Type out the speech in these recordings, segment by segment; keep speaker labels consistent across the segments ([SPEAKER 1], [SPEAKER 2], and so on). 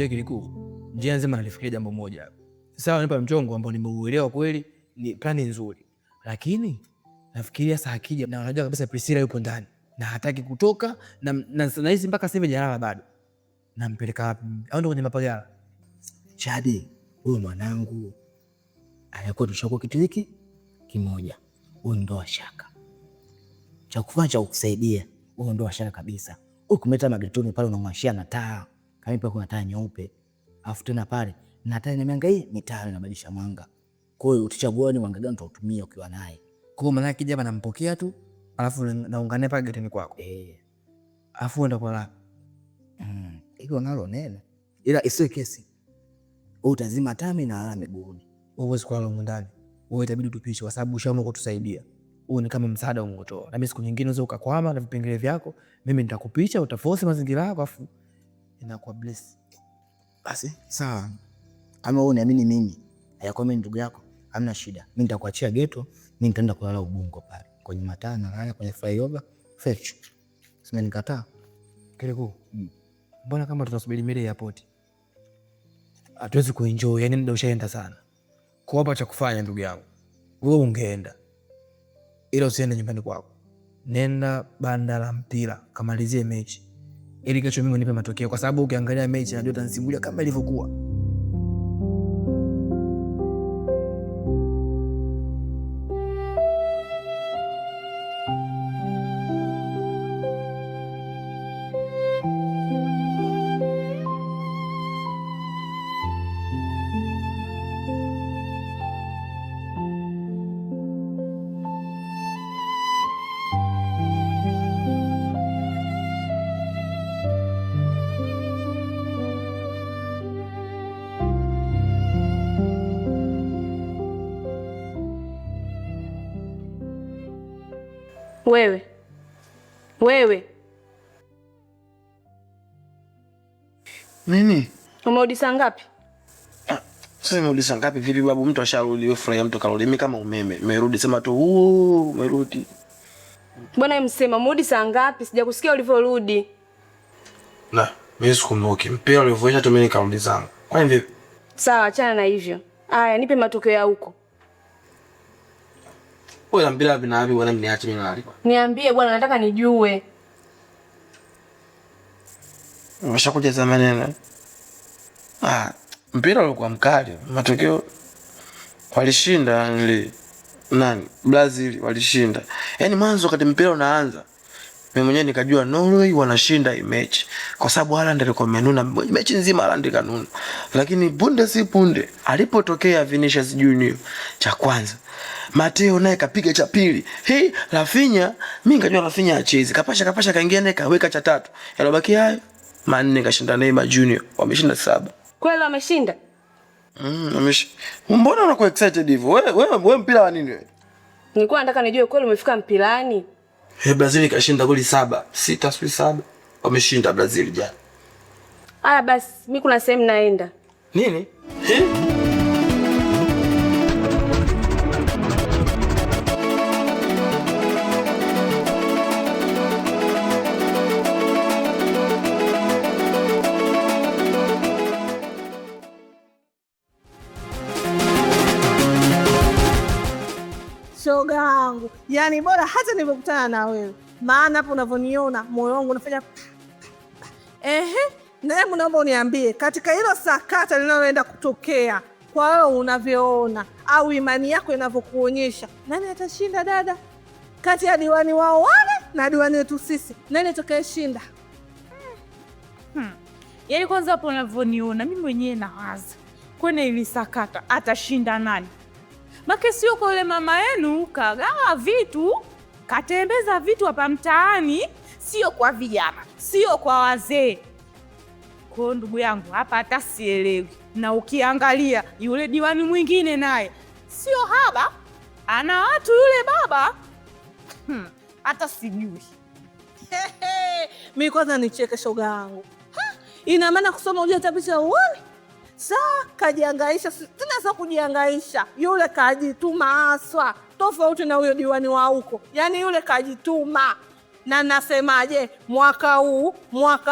[SPEAKER 1] mzee Kilikuu, njia nzima nalifikiria jambo moja. Sawa, nipa mchongo ambao nimeuelewa kweli, ni plani nzuri. Lakini nafikiria saa akija na unajua kabisa Priscilla yupo ndani na hataki kutoka na hizi mpaka sasa hivi jalala bado. Nampeleka wapi? Au ndo kwenye mapagala?
[SPEAKER 2] Chadi, huyu mwanangu ayakuwa tushakuwa kitu hiki kimoja. Huyu ndo shaka. Cha kufanya cha kukusaidia, huyu ndo shaka kabisa. Ukumeta magetoni pale unamwashia na taa. Kama pia kuna taa nyeupe. Alafu tena pale na taa inamianga hii mitano inabadilisha mwanga. Kwa hiyo utachagua ni mwanga gani utautumia ukiwa naye.
[SPEAKER 1] Kwa hiyo maana akija nampokea tu, alafu naungane pale getini kwako. Alafu enda kwa la.
[SPEAKER 2] Hiyo nalo nene. Ila isiwe kesi. Utazima tami na alama miguuni.
[SPEAKER 1] Uwezi kwa longo ndani. Wewe itabidi tupishe kwa sababu ushaamua kutusaidia. Huo ni kama msaada ungotoa. Na mimi siku nyingine unaweza ukakwama na vipengele vyako, mimi nitakupisha, utaforce mazingira yako afu inakuwa bless.
[SPEAKER 2] Basi sawa. Kama wewe uniamini mimi, hayako mimi ndugu yako, hamna shida. Mimi nitakuachia ghetto, mimi nitaenda kulala Ubungo pale. Kwenye mataa na lala kwenye flyover, fetch. Sema nikataa.
[SPEAKER 1] Kilikuu. Mbona kama tunasubiri mile airport? Hatuwezi kuenjoy, yani muda ushaenda sana. Kwa hapa cha kufanya ndugu yangu. Wewe ungeenda. Ila usiende nyumbani kwako. Nenda banda la mpira, kamalizie mechi. Ili kesho mimi nipe matokeo kwa sababu ukiangalia mechi najua utanisimulia kama ilivyokuwa.
[SPEAKER 3] Wewe.
[SPEAKER 4] Nini?
[SPEAKER 3] Umerudi saa ngapi?
[SPEAKER 4] Sasa umerudi saa ngapi vipi babu, mtu asharudi, wewe furahi mtu karudi, mimi kama umeme. Umerudi sema tu umerudi.
[SPEAKER 3] Mbona msema umerudi saa ngapi? Sijakusikia ulivyorudi.
[SPEAKER 4] Na, mimi sikumbuki. Mpira ulivyoisha tu mimi nikarudi zangu. Kwani vipi?
[SPEAKER 3] Sawa, achana na hivyo. Aya, nipe matokeo ya huko.
[SPEAKER 4] Wewe mpira bina wapi bwana, mniache mimi nalipwa.
[SPEAKER 3] Niambie bwana, nataka nijue.
[SPEAKER 4] Umeshakuja zamani. Mpira ulikuwa mkali. Matokeo walishinda nani? Brazil walishinda. Yaani mwanzo wakati mpira unaanza, mimi mwenyewe nikajua Norway wanashinda hii mechi. Kwa sababu Haaland alikuwa amenuna mechi nzima, Haaland kanuna. Lakini punde si punde alipotokea Vinicius Junior cha kwanza, Mateo naye kapiga cha pili. Rafinha, mimi nikajua Rafinha acheze. Kapasha kaingia naye kaweka cha tatu. Yalobaki hayo manne kashinda Neymar Junior. Wameshinda 7.
[SPEAKER 3] Kweli wameshinda?
[SPEAKER 4] Mbona unakuwa excited hivyo? Wewe mpira wa nini wewe?
[SPEAKER 3] Nilikuwa nataka nijue kweli umefika mpilani.
[SPEAKER 4] Brazil kashinda goli 7. 6 sio 7. Wameshinda Brazil jana.
[SPEAKER 3] Aya basi, mimi kuna sehemu naenda.
[SPEAKER 4] Nini?
[SPEAKER 5] Shoga wangu, yani bora hata nilipokutana na wewe, maana hapo unavyoniona moyo wangu unafanya na hebu naomba uniambie katika hilo sakata linaloenda kutokea, kwa wewe unavyoona au imani yako inavyokuonyesha, nani atashinda dada? Kati ya diwani wao wale na diwani wetu sisi, nani atakayeshinda?
[SPEAKER 6] Yaani kwanza hapo unavyoniona mimi mwenyewe nawaza kwenye ili sakata atashinda nani? Make sio kwa yule mama yenu kagawa vitu, katembeza vitu hapa mtaani, sio kwa vijana, sio kwa wazee. Kwa ndugu yangu hapa hata sielewi. Na ukiangalia yule diwani mwingine naye sio haba, ana watu yule baba. Hata sijui.
[SPEAKER 5] Mimi kwanza nicheke shoga wangu. Ina maana kusoma ujue tabisha uone? Saa kajiangaisha, tena sasa kujiangaisha. Yule kajituma aswa. Tofauti na huyo diwani wa huko. Yaani yule kajituma. Na nasemaje, mwaka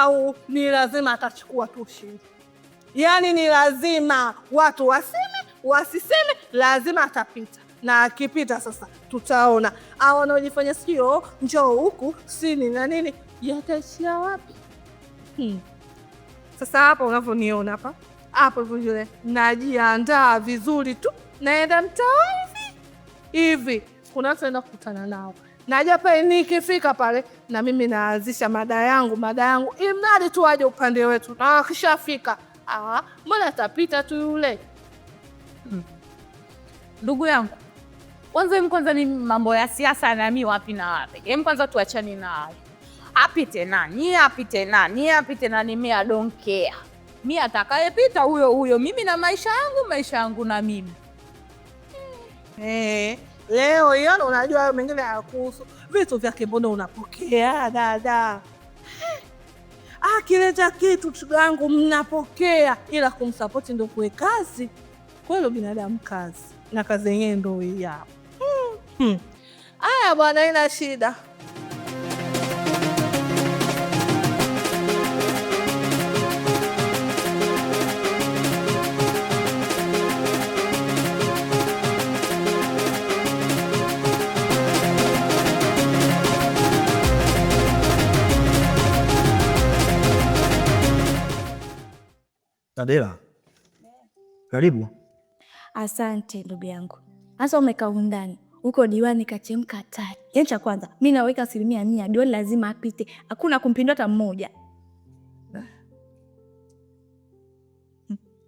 [SPEAKER 5] huu ni lazima atachukua tu ushindi. Yaani ni lazima watu waseme wasiseme, lazima atapita, na akipita sasa tutaona au wanaojifanya sikio njoo huku sini na nini yataishia wapi. Sasa hapa unavyoniona hapa vile najiandaa vizuri tu, naenda mtaa hivi kuna watu naenda kukutana nao, naja pale, nikifika pale na mimi naanzisha mada yangu imradi tu waje upande wetu, na wakishafika mbona atapita tu yule.
[SPEAKER 6] Ndugu yangu, kwanza ni mambo ya siasa na mimi wapi na wapi. Kwanza tuachane nayo. Apite nani, mimi I don't care. Mimi atakayepita huyo, mimi na maisha yangu na mimi.
[SPEAKER 5] Leo hiyo unajua mengine hayakuhusu. Vitu vyake mbona unapokea dada? Akileta kitu changu mnapokea, ila kumsapoti ndio kuwe kazi. Kwa hiyo binadamu kazi, na kazi yenyewe ndio hii hapa. Aya bwana, ina shida.
[SPEAKER 2] Adela, karibu.
[SPEAKER 7] Asante ndugu yangu. Sasa umekaa ndani huko, diwani kachemka hatari. Yaani cha kwanza mimi naweka 100%, diwani lazima apite, hakuna kumpindua hata mmoja.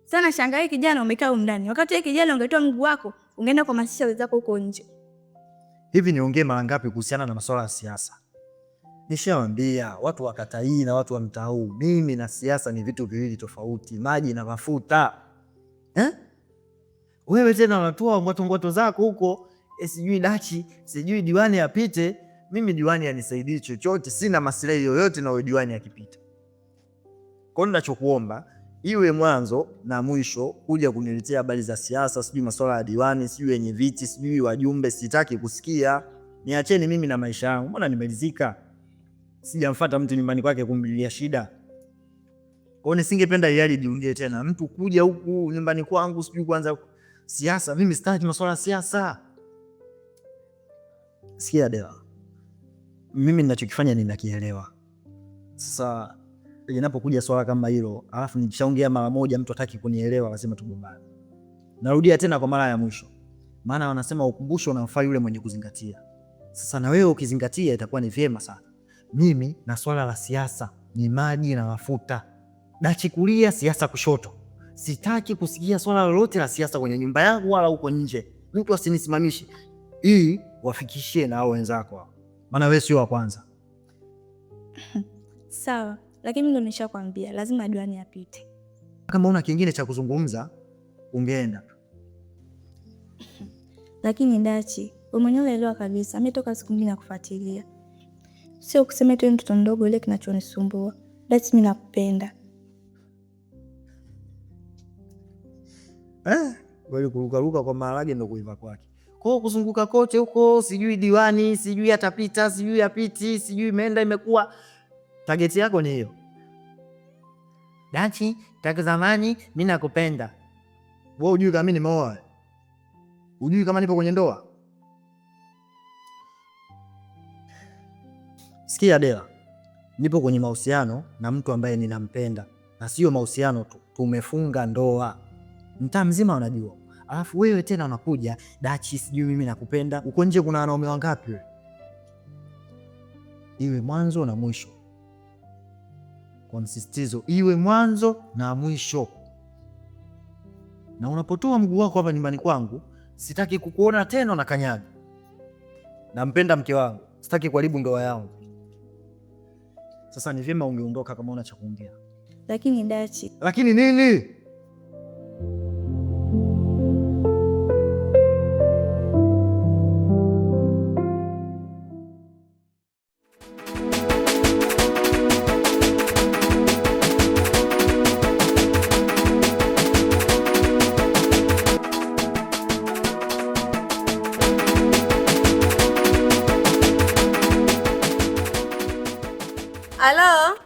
[SPEAKER 7] Sana shangai kijana umekaa ndani, wakati yeye kijana ungetoa mguu wako ungeenda kuhamasisha wenzako huko nje.
[SPEAKER 8] Hivi niongee mara ngapi kuhusiana na masuala ya siasa? Nishawaambia watu wa kata hii na watu wa mtaa huu, mimi na siasa ni vitu viwili tofauti, maji na mafuta. Wewe tena unatoa ngwato zako huko, sijui dachi, sijui diwani apite. Mimi diwani anisaidii chochote, sina maslahi yoyote na wewe diwani akipita. Kwa nini ninachokuomba iwe mwanzo na mwisho kuja kuniletea habari za siasa, sijui masuala ya diwani, sijui wenye viti, sijui wajumbe, sitaki kusikia. Niacheni mimi na maisha yangu. Mbona nimelizika? Sijamfuata mtu nyumbani kwake kumlilia shida. Kwa nisingependa yali jiundie tena. Mtu kuja huku nyumbani kwangu sijui kwanza siasa. Mimi sitaki masuala ya siasa. Sikia Adela, mimi ninachokifanya ninakielewa. Sasa linapokuja swala kama hilo, alafu nikishaongea mara moja mtu hataki kunielewa, lazima tugombane. Narudia tena kwa mara ya mwisho. Maana wanasema ukumbusho unamfaa yule mwenye kuzingatia. Sasa na wewe ukizingatia itakuwa ni vyema sana. Mimi na swala la siasa ni maji na mafuta. Dachi kulia, siasa kushoto. Sitaki kusikia swala lolote la siasa kwenye nyumba yangu wala huko nje. Mtu asinisimamishe. Hii wafikishie na hao wenzako. Maana wewe sio wa kwanza.
[SPEAKER 7] Sawa, lakini mimi ndo nishakwambia lazima diwani apite.
[SPEAKER 8] Kama una kingine cha kuzungumza, ungeenda.
[SPEAKER 7] Lakini Dachi, wewe mwenyewe unaelewa kabisa, mimi toka siku nyingi nakufuatilia. Sio kusema tu mtoto mdogo ile kinachonisumbua. Dachi, mimi nakupenda.
[SPEAKER 8] Wewe kuruka kwa maharage ndio kuiva kwake. Kwa kuzunguka kote huko, sijui diwani, sijui atapita, sijui apiti, sijui imeenda imekuwa. Target yako ni hiyo. Dachi, tangu zamani mimi nakupenda. Wewe hujui kama mimi nimeoa? Hujui kama nipo kwenye ndoa? Sikia Adela, nipo kwenye mahusiano na mtu ambaye ninampenda, na sio mahusiano tu, tumefunga ndoa. Mtaa mzima unajua. Alafu wewe tena unakuja, Dachi sijui mimi nakupenda. Uko nje kuna wanaume wangapi wewe? Iwe mwanzo na mwisho. Kwa msisitizo, iwe mwanzo na mwisho. Na unapotoa mguu wako hapa nyumbani kwangu, sitaki kukuona tena na kanyaga. Nampenda mke wangu, sitaki kuharibu ndoa yangu. Sasa ni vyema ungeondoka kama una cha kuongea.
[SPEAKER 7] Lakini Dachi.
[SPEAKER 8] Lakini nini?
[SPEAKER 3] Halo?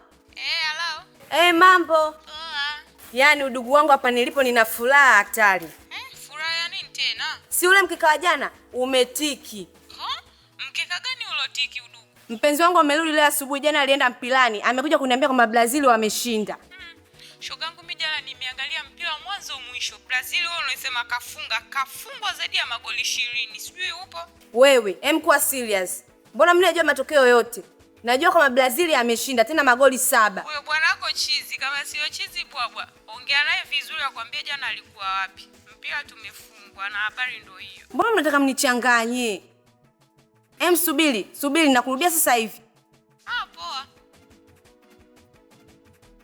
[SPEAKER 3] Mambo. Yaani udugu wangu hapa nilipo nina furaha hatari.
[SPEAKER 6] Furaha ya nini tena?
[SPEAKER 3] Si ule mkeka wa jana umetiki.
[SPEAKER 6] Mkeka gani ulotiki udugu?
[SPEAKER 3] Mpenzi wangu amerudi leo asubuhi, jana alienda mpilani. Amekuja kuniambia kwamba Brazil wameshinda.
[SPEAKER 6] Shogangu mimi jana nimeangalia mpira mwanzo mwisho. Brazil wao wanasema kafungwa zaidi ya magoli 20. Sijui upo?
[SPEAKER 3] Wewe, kuwa serious. Mbona mimi najua matokeo yote? Najua kama Brazil ameshinda tena magoli 7.
[SPEAKER 6] Huyo bwana wako chizi, kama sio chizi bwabwa. Ongea naye vizuri akwambie jana alikuwa wapi. Mpira tumefungwa na habari ndio hiyo.
[SPEAKER 3] Mbona mnataka mnichanganye? Subiri nakurudia sasa hivi.
[SPEAKER 6] Poa.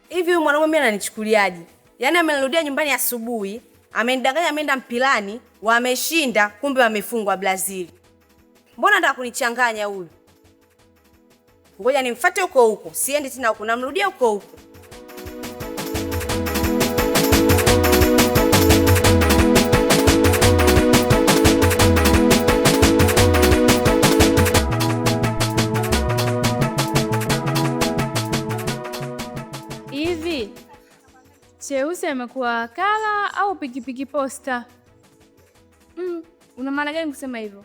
[SPEAKER 3] Hivi huyu mwanaume mimi ananichukuliaje? Yaani amenirudia nyumbani asubuhi, amenidanganya ameenda mpilani, wameshinda, kumbe wamefungwa Brazil. Mbona nataka kunichanganya huyu? Ngoja nimfuate huko. Siendi tena huko, namrudia huko.
[SPEAKER 7] Hivi Cheusi amekuwa wakala au pikipiki posta? Una maana gani kusema hivyo?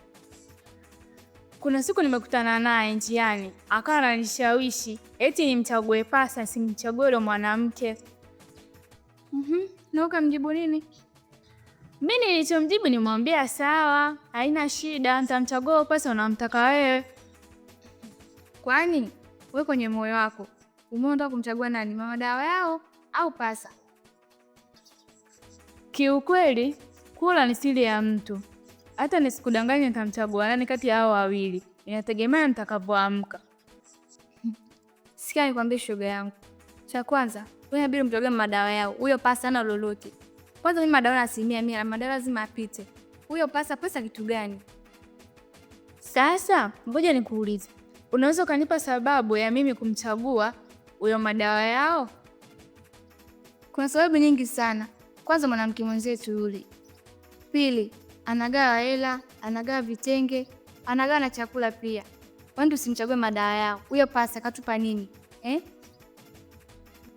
[SPEAKER 7] Kuna siku nimekutana naye njiani, akawa ananishawishi eti nimchague pasa, simchague yule mwanamke. Na ukamjibu nini? Mimi nilichomjibu nimwambia sawa, haina shida, nitamchagua pasa unamtaka wewe. Kwani wewe kwenye moyo wako umeona kumchagua nani, mama dawa yao au pasa? Kiukweli kula ni siri ya mtu. Hata nisikudanganya nitamchagua nani kati ya hao wawili, inategemea nitakavyoamka. Sikia nikwambie shoga yangu. Cha kwanza, wewe inabidi mchague madawa yao. Huyo pasa hana lolote. Kwanza mimi madawa na 100%, madawa lazima apite. Huyo pesa kitu gani? Sasa, ngoja nikuulize. Unaweza ukanipa sababu ya mimi kumchagua huyo madawa yao? Kuna sababu nyingi sana. Kwanza mwanamke mwenzetu yule. Pili, anagawa hela, anagawa vitenge, anagawa na chakula pia. Kwani usimchague madawa yao? Huyo pasa katupa nini?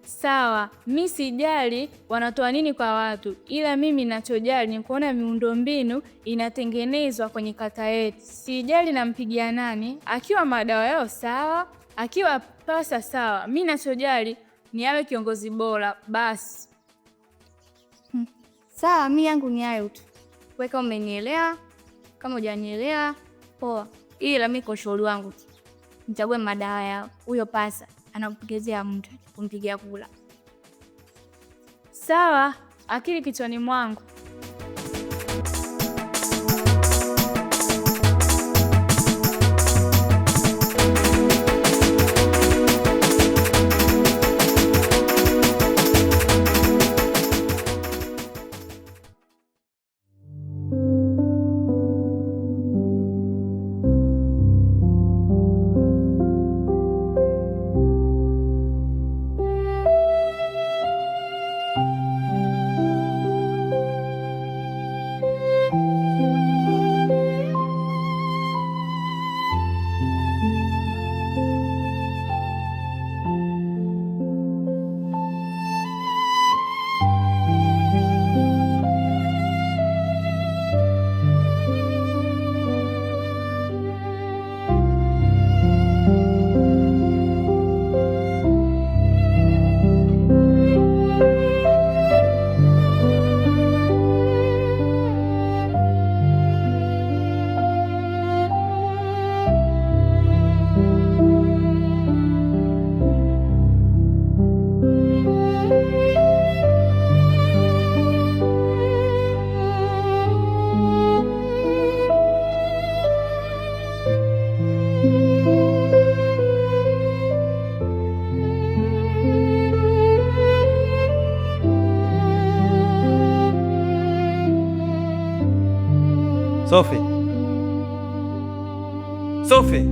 [SPEAKER 7] Sawa, mimi sijali wanatoa nini kwa watu, ila mimi ninachojali ni kuona miundombinu inatengenezwa kwenye kata yetu. Sijali nampigia nani, akiwa madawa yao sawa, akiwa pasa sawa. Mimi ninachojali ni awe kiongozi bora basi. Sawa, mimi yangu ni hayo tu. Weka umenielewa, kama hujanielewa poa. Ila mimi kwa shauri wangu nichague madawa yao. Huyo pasa anampigia mtu kumpigia kula. Sawa, akili kichwani mwangu.
[SPEAKER 8] Sophie,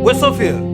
[SPEAKER 8] we Sophie.